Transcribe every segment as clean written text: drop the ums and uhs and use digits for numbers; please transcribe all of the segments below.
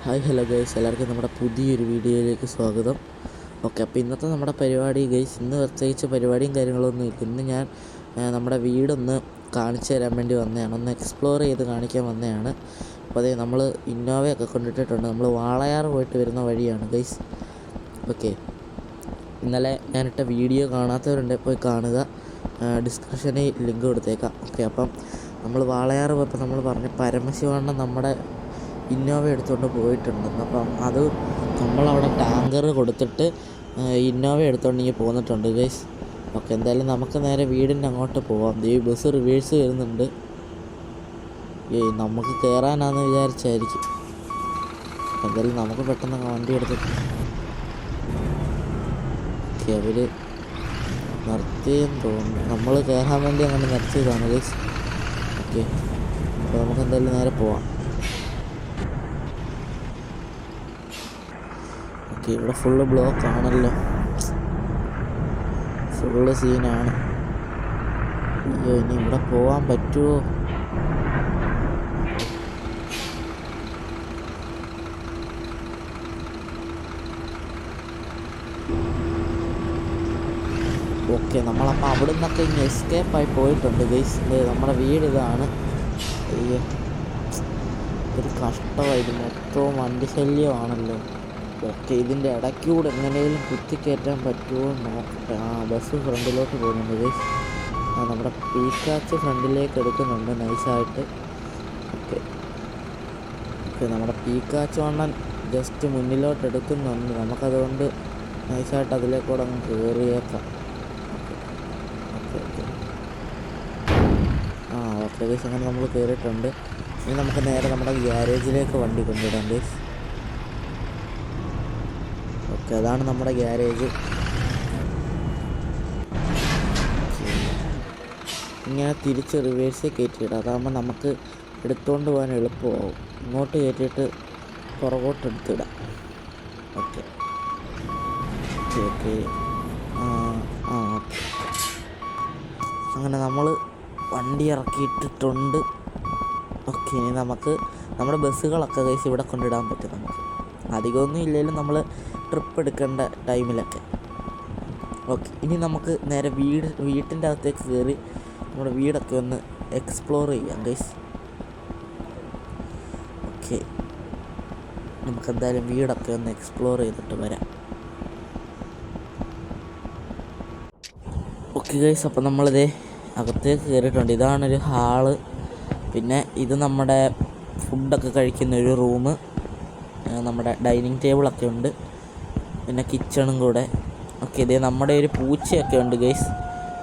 Hi hello guys, എല്ലാവർക്കും നമ്മുടെ പുതിയൊരു വീഡിയോയിലേക്ക് സ്വാഗതം. ഓക്കെ, അപ്പോൾ ഇന്നത്തെ നമ്മുടെ പരിപാടി ഗൈസ്, ഇന്ന് പ്രത്യേകിച്ച് പരിപാടിയും കാര്യങ്ങളൊന്നും ഇല്ല. ഇന്ന് ഞാൻ നമ്മുടെ വീടൊന്ന് കാണിച്ചു തരാൻ വേണ്ടി വന്നതാണ്, ഒന്ന് എക്സ്പ്ലോർ ചെയ്ത് കാണിക്കാൻ വന്നതാണ്. അപ്പോൾ അതേ നമ്മൾ ഇന്നോവയൊക്കെ കൊണ്ടിട്ടിട്ടുണ്ട്. നമ്മൾ വാളയാർ പോയിട്ട് വരുന്ന വഴിയാണ് ഗൈസ്. ഓക്കെ, ഇന്നലെ ഞാനിട്ട വീഡിയോ കാണാത്തവരുണ്ടെങ്കിൽ പോയി കാണുക, ഡിസ്ക്രിപ്ഷനിൽ ലിങ്ക് കൊടുത്തേക്കാം. ഓക്കെ, അപ്പം നമ്മൾ വാളയാർ പോയപ്പോൾ നമ്മൾ പറഞ്ഞ പരമശിവണ്ണൻ നമ്മുടെ ഇന്നോവ എടുത്തുകൊണ്ട് പോയിട്ടുണ്ടെന്ന്. അപ്പം അത് നമ്മളവിടെ ടാങ്കർ കൊടുത്തിട്ട് ഇന്നോവ എടുത്തുകൊണ്ട് ഇങ്ങനെ പോന്നിട്ടുണ്ട് ഗൈസ്. ഓക്കെ, എന്തായാലും നമുക്ക് നേരെ വീടിൻ്റെ അങ്ങോട്ട് പോവാം. ഈ ബസ് റിവേഴ്സ് വരുന്നുണ്ട്. നമുക്ക് കയറാനാന്ന് വിചാരിച്ചായിരിക്കും. എന്തായാലും നമുക്ക് പെട്ടെന്ന് വണ്ടി എടുത്തിട്ട് ഓക്കെ, അവർ നിർത്തിയെന്ന് തോന്നുന്നു. നമ്മൾ കയറാൻ വേണ്ടി അങ്ങനെ നിർത്തിയതാണ് ഗൈസ്. ഓക്കെ, അപ്പോൾ നമുക്ക് എന്തായാലും നേരെ പോവാം. ഓക്കെ, ഇവിടെ ഫുള്ള് ബ്ലോക്ക് ആണല്ലോ, ഫുള്ള് സീനാണ്. അയ്യോ, ഇനി ഇവിടെ പോകാൻ പറ്റുമോ? ഓക്കെ, നമ്മളപ്പോൾ അവിടെ നിന്നൊക്കെ ഇനി എസ്കേപ്പായി പോയിട്ടുണ്ട് ഗൈസ്. നമ്മുടെ വീട് ഇതാണ്. അയ്യോ, ഒരു കഷ്ടമായിരുന്നു, മൊത്തവും വണ്ടി ശല്യമാണല്ലോ. ഓക്കെ, ഇതിൻ്റെ ഇടയ്ക്കൂടെ എങ്ങനെയും കുത്തിക്കയറ്റാൻ പറ്റുമോ നോക്കട്ടെ. ബസ് ഫ്രണ്ടിലോട്ട് പോകുന്നുണ്ട് ഗൈസ്. നമ്മുടെ പീക്കാച്ച് ഫ്രണ്ടിലേക്ക് എടുക്കുന്നുണ്ട് നൈസായിട്ട്. ഓക്കെ ഓക്കെ, നമ്മുടെ പീക്കാച്ച് വണ്ണൻ ജസ്റ്റ് മുന്നിലോട്ട് എടുക്കുന്നുണ്ട്. നമുക്കതുകൊണ്ട് നൈസായിട്ട് അതിലേക്കൂടെ അങ്ങ് കയറിയേക്കാം. ഓക്കെ ഓക്കെ ഓക്കെ ഗൈസ്, അങ്ങനെ നമ്മൾ കയറിയിട്ടുണ്ട്. ഇനി നമുക്ക് നേരെ നമ്മുടെ ഗ്യാരേജിലേക്ക് വണ്ടി കൊണ്ടുവിടാം ഗൈസ്. ഓക്കെ, അതാണ് നമ്മുടെ ഗ്യാരേജ്. ഇങ്ങനെ തിരിച്ച് റിവേഴ്സിൽ കയറ്റിയിടാം. അതാകുമ്പോൾ നമുക്ക് എടുത്തുകൊണ്ട് പോകാൻ എളുപ്പമാവും. ഇങ്ങോട്ട് കയറ്റിയിട്ട് പുറകോട്ട് എടുത്തിടാം. ഓക്കെ ഓക്കെ ഓക്കെ ഓക്കെ, അങ്ങനെ നമ്മൾ വണ്ടി ഇറക്കിയിട്ടിട്ടുണ്ട്. ഓക്കെ, ഇനി നമുക്ക് നമ്മുടെ ബസ്സുകളൊക്കെ കഴിച്ച് ഇവിടെ കൊണ്ടിടാൻ പറ്റും. നമുക്ക് അധികമൊന്നും ഇല്ലെങ്കിലും നമ്മൾ ട്രിപ്പ് എടുക്കേണ്ട ടൈമിലൊക്കെ. ഓക്കെ, ഇനി നമുക്ക് നേരെ വീട്ടിൻ്റെ അകത്തേക്ക് കയറി നമ്മുടെ വീടൊക്കെ ഒന്ന് എക്സ്പ്ലോർ ചെയ്യാം ഗൈസ്. ഓക്കെ, നമുക്കെന്തായാലും വീടൊക്കെ ഒന്ന് എക്സ്പ്ലോർ ചെയ്തിട്ട് വരാം. ഓക്കെ ഗൈസ്, അപ്പോൾ നമ്മളിതേ അകത്തേക്ക് കയറിയിട്ടുണ്ട്. ഇതാണൊരു ഹാള്. പിന്നെ ഇത് നമ്മുടെ ഫുഡൊക്കെ കഴിക്കുന്ന ഒരു റൂം. നമ്മുടെ ഡൈനിങ് ടേബിളൊക്കെ ഉണ്ട്, പിന്നെ കിച്ചണും കൂടെ. ഓക്കെ, ഇതേ നമ്മുടെ ഒരു പൂച്ചയൊക്കെ ഉണ്ട് ഗൈസ്.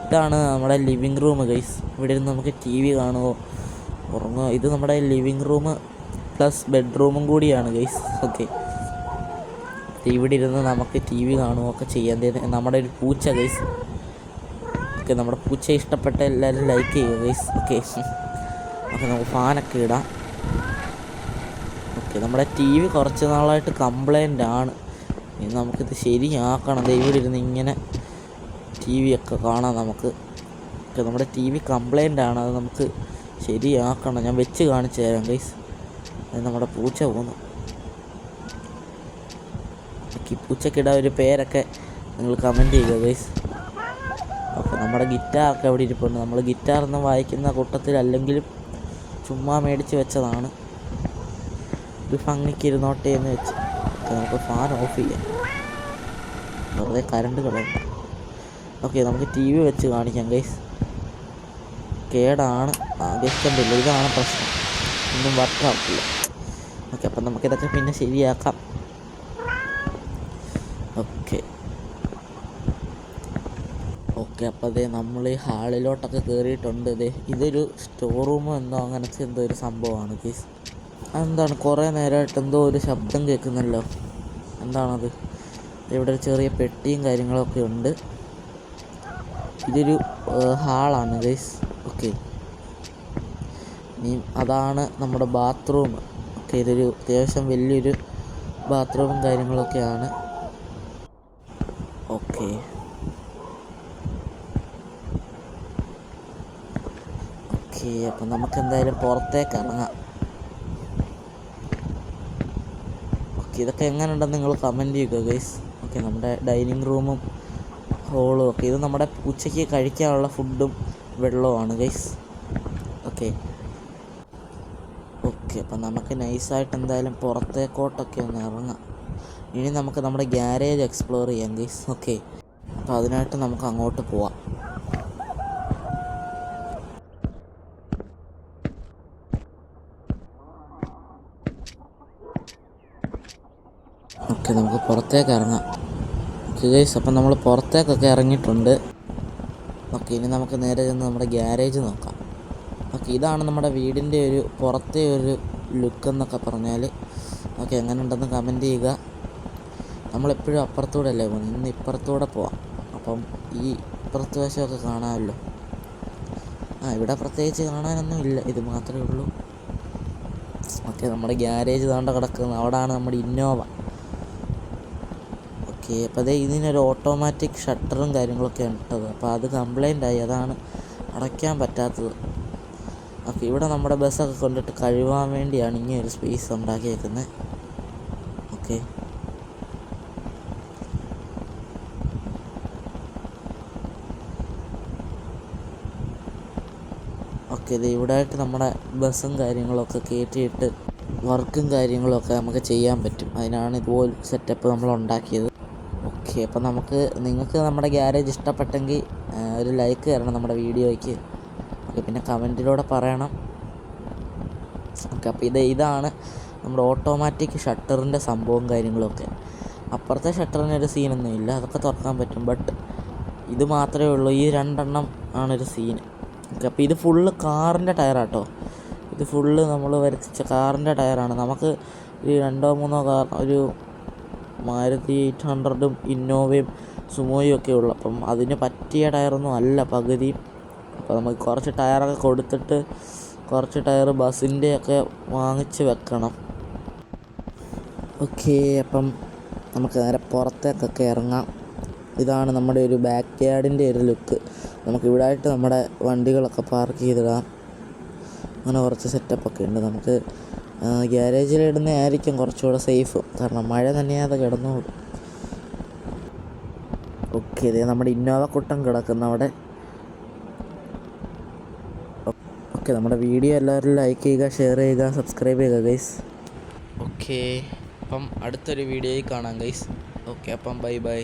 ഇതാണ് നമ്മുടെ ലിവിങ് റൂം ഗൈസ്. ഇവിടെ ഇരുന്ന് നമുക്ക് ടി വി കാണുമോ ഉറങ്ങുമോ. ഇത് നമ്മുടെ ലിവിങ് റൂം പ്ലസ് ബെഡ്റൂമും കൂടിയാണ് ഗൈസ്. ഓക്കെ, ഇവിടെ ഇരുന്ന് നമുക്ക് ടി വി കാണുമോ ഒക്കെ ചെയ്യാൻ നമ്മുടെ ഒരു പൂച്ച ഗൈസ്. ഓക്കെ, നമ്മുടെ പൂച്ചയെ ഇഷ്ടപ്പെട്ട എല്ലാവരും ലൈക്ക് ചെയ്യുക ഗൈസ്. ഓക്കെ ഓക്കെ, നമുക്ക് ഫാനൊക്കെ ഇടാം. ഓക്കെ, നമ്മുടെ ടി വി കുറച്ച് നാളായിട്ട് കംപ്ലൈൻ്റ് ആണ്. ഇനി നമുക്കിത് ശരിയാക്കണം. ഇവിടെ ഇരുന്ന് ഇങ്ങനെ ടി വി ഒക്കെ കാണാം നമുക്ക്. ഓക്കെ, നമ്മുടെ ടി വി കംപ്ലൈൻ്റ് ആണ്, അത് നമുക്ക് ശരിയാക്കണം. ഞാൻ വെച്ച് കാണിച്ചു തരാം ഗൈസ്. അത് നമ്മുടെ പൂച്ച പോകുന്നു. ഓക്കെ, പൂച്ചക്കിടാൻ ഒരു പേരൊക്കെ നിങ്ങൾ കമൻറ്റ് ചെയ്യുക ഗൈസ്. ഓക്കെ, നമ്മുടെ ഗിറ്റാറൊക്കെ അവിടെ ഇരിപ്പുണ്ട്. നമ്മൾ ഗിറ്റാറൊന്നും വായിക്കുന്ന കൂട്ടത്തിലല്ലെങ്കിലും ചുമ്മാ മേടിച്ച് വെച്ചതാണ്. ഒരു ഭംഗിക്ക് ഇരുന്നോട്ടെ എന്ന് വെച്ച്. നമുക്ക് ഫാൻ ഓഫ് ചെയ്യാം, വെറുതെ കറണ്ട് കളയണ്ട. ഓക്കെ, നമുക്ക് ടി വി വെച്ച് കാണിക്കാം ഗൈസ്. കേടാണ്, ഗസ്റ്റുണ്ടില്ല, ഇതാണ് പ്രശ്നം, ഒന്നും വർക്കാവില്ല. ഓക്കെ, അപ്പം നമുക്കിതൊക്കെ പിന്നെ ശരിയാക്കാം. ഓക്കെ ഓക്കെ, അപ്പോൾ അതേ നമ്മൾ ഈ ഹാളിലോട്ടൊക്കെ കയറിയിട്ടുണ്ട്. ഇതൊരു സ്റ്റോർ റൂമോ എന്തോ അങ്ങനത്തെ എന്തോ ഒരു സംഭവമാണ് ഗൈസ്. അതെന്താണ് കുറേ നേരമായിട്ട് എന്തോ ഒരു ശബ്ദം കേൾക്കുന്നല്ലോ, എന്താണത്? ഇവിടെ ഒരു ചെറിയ പെട്ടിയും കാര്യങ്ങളൊക്കെ ഉണ്ട്. ഇതൊരു ഹാളാണ് ഗൈസ്. ഓക്കെ, ഇനി അതാണ് നമ്മുടെ ബാത്റൂം. ഓക്കെ, ഇതൊരു അത്യാവശ്യം വലിയൊരു ബാത്റൂമും കാര്യങ്ങളൊക്കെയാണ്. ഓക്കെ ഓക്കെ, അപ്പം നമുക്ക് എന്തായാലും പുറത്തേക്ക് ഇറങ്ങാം. ഓക്കെ, ഇതൊക്കെ എങ്ങനെയുണ്ടെന്ന് നിങ്ങൾ കമൻറ്റ് ചെയ്യുക ഗൈസ്. ഓക്കെ, നമ്മുടെ ഡൈനിങ് റൂമും ഹോളും ഒക്കെ, ഇത് നമ്മുടെ ഉച്ചയ്ക്ക് കഴിക്കാനുള്ള ഫുഡും വെള്ളവുമാണ് ഗൈസ്. ഓക്കെ ഓക്കെ, അപ്പം നമുക്ക് നൈസായിട്ട് എന്തായാലും പുറത്തേക്കോട്ടൊക്കെ ഒന്ന് ഇറങ്ങാം. ഇനി നമുക്ക് നമ്മുടെ ഗ്യാരേജ് എക്സ്പ്ലോർ ചെയ്യാം ഗൈസ്. ഓക്കെ, അപ്പോൾ അതിനായിട്ട് നമുക്ക് അങ്ങോട്ട് പോവാം. ഓക്കെ, നമുക്ക് പുറത്തേക്ക് ഇറങ്ങാം. ഓക്കെ ഗൈസ്, അപ്പം നമ്മൾ പുറത്തേക്കൊക്കെ ഇറങ്ങിയിട്ടുണ്ട്. ഓക്കെ, ഇനി നമുക്ക് നേരെ ചെന്ന് നമ്മുടെ ഗ്യാരേജ് നോക്കാം. ഓക്കെ, ഇതാണ് നമ്മുടെ വീടിൻ്റെ ഒരു പുറത്തെ ഒരു ലുക്ക് എന്നൊക്കെ പറഞ്ഞാൽ. ഓക്കെ, എങ്ങനെ ഉണ്ടെന്ന് കമൻറ്റ് ചെയ്യുക. നമ്മളെപ്പോഴും അപ്പുറത്തൂടെ അല്ലേ പോകുന്നത്, ഇന്ന് ഇപ്പുറത്തൂടെ പോവാം. അപ്പം ഈ ഇപ്പുറത്ത് വശമൊക്കെ കാണാമല്ലോ. ഇവിടെ പ്രത്യേകിച്ച് കാണാനൊന്നും ഇല്ല, ഇത് മാത്രമേ ഉള്ളൂ. ഓക്കെ, നമ്മുടെ ഗ്യാരേജ് താണ്ട കിടക്കുന്നത്, അവിടെയാണ് നമ്മുടെ ഇന്നോവ. ഓക്കെ, അപ്പോൾ അതേ ഇതിനൊരു ഓട്ടോമാറ്റിക് ഷട്ടറും കാര്യങ്ങളൊക്കെ ഉണ്ടത്. അപ്പോൾ അത് കംപ്ലൈൻ്റ് ആയി, അതാണ് അടയ്ക്കാൻ പറ്റാത്തത്. ഓക്കെ, ഇവിടെ നമ്മുടെ ബസ്സൊക്കെ കൊണ്ടിട്ട് കഴുകാൻ വേണ്ടിയാണ് ഇങ്ങനെ ഒരു സ്പേസ് ഉണ്ടാക്കിയേക്കുന്നത്. ഓക്കെ ഓക്കെ, ഇത് ഇവിടെ ആയിട്ട് നമ്മുടെ ബസ്സും കാര്യങ്ങളൊക്കെ കയറ്റിയിട്ട് വർക്കും കാര്യങ്ങളൊക്കെ നമുക്ക് ചെയ്യാൻ പറ്റും. അതിനാണ് ഇതുപോലെ സെറ്റപ്പ് നമ്മൾ ഉണ്ടാക്കിയത്. ഓക്കെ, അപ്പോൾ നിങ്ങൾക്ക് നമ്മുടെ ഗ്യാരേജ് ഇഷ്ടപ്പെട്ടെങ്കിൽ ഒരു ലൈക്ക് തരണം നമ്മുടെ വീഡിയോയ്ക്ക്. ഓക്കെ, പിന്നെ കമൻറ്റിലൂടെ പറയണം. ഓക്കെ, അപ്പോൾ ഇതാണ് നമ്മുടെ ഓട്ടോമാറ്റിക് ഷട്ടറിൻ്റെ സംഭവം കാര്യങ്ങളൊക്കെ. അപ്പുറത്തെ ഷട്ടറിനൊരു സീനൊന്നും ഇല്ല, അതൊക്കെ തുറക്കാൻ പറ്റും. ബട്ട് ഇത് മാത്രമേ ഉള്ളൂ, ഈ രണ്ടെണ്ണം ആണൊരു സീന്. ഓക്കെ, അപ്പോൾ ഇത് ഫുള്ള് കാറിൻ്റെ ടയറാട്ടോ. ഇത് ഫുള്ള് നമ്മൾ വരച്ച കാറിൻ്റെ ടയറാണ്. നമുക്ക് ഈ 2-3 കാർ, ഒരു മാരുതി 800ഉം ഇന്നോവയും സുമോയും ഒക്കെ ഉള്ളു. അപ്പം അതിന് പറ്റിയ ടയറൊന്നും അല്ല പകുതിയും. അപ്പോൾ നമുക്ക് കുറച്ച് ടയറൊക്കെ കൊടുത്തിട്ട് കുറച്ച് ടയർ ബസ്സിൻ്റെയൊക്കെ വാങ്ങിച്ച് വെക്കണം. ഓക്കെ, അപ്പം നമുക്ക് നേരെ പുറത്തേക്കൊക്കെ ഇറങ്ങാം. ഇതാണ് നമ്മുടെ ഒരു ബാക്ക് യാർഡിൻ്റെ ഒരു ലുക്ക്. നമുക്ക് ഇവിടെ ആയിട്ട് നമ്മുടെ വണ്ടികളൊക്കെ പാർക്ക് ചെയ്തിടാം. അങ്ങനെ കുറച്ച് സെറ്റപ്പൊക്കെ ഉണ്ട്. നമുക്ക് ഗ്യാരേജിലിടുന്നതായിരിക്കും കുറച്ചുകൂടെ സേഫ്, കാരണം മഴ നനയാതെ കിടന്നോളും. ഓക്കെ, ഇതേ നമ്മുടെ ഇന്നോവ കുട്ടൻ കിടക്കുന്ന അവിടെ. ഓക്കെ, നമ്മുടെ വീഡിയോ എല്ലാവരും ലൈക്ക് ചെയ്യുക, ഷെയർ ചെയ്യുക, സബ്സ്ക്രൈബ് ചെയ്യുക ഗൈസ്. ഓക്കെ, അപ്പം അടുത്തൊരു വീഡിയോയിൽ കാണാം ഗൈസ്. ഓക്കെ, അപ്പം ബൈ ബൈ.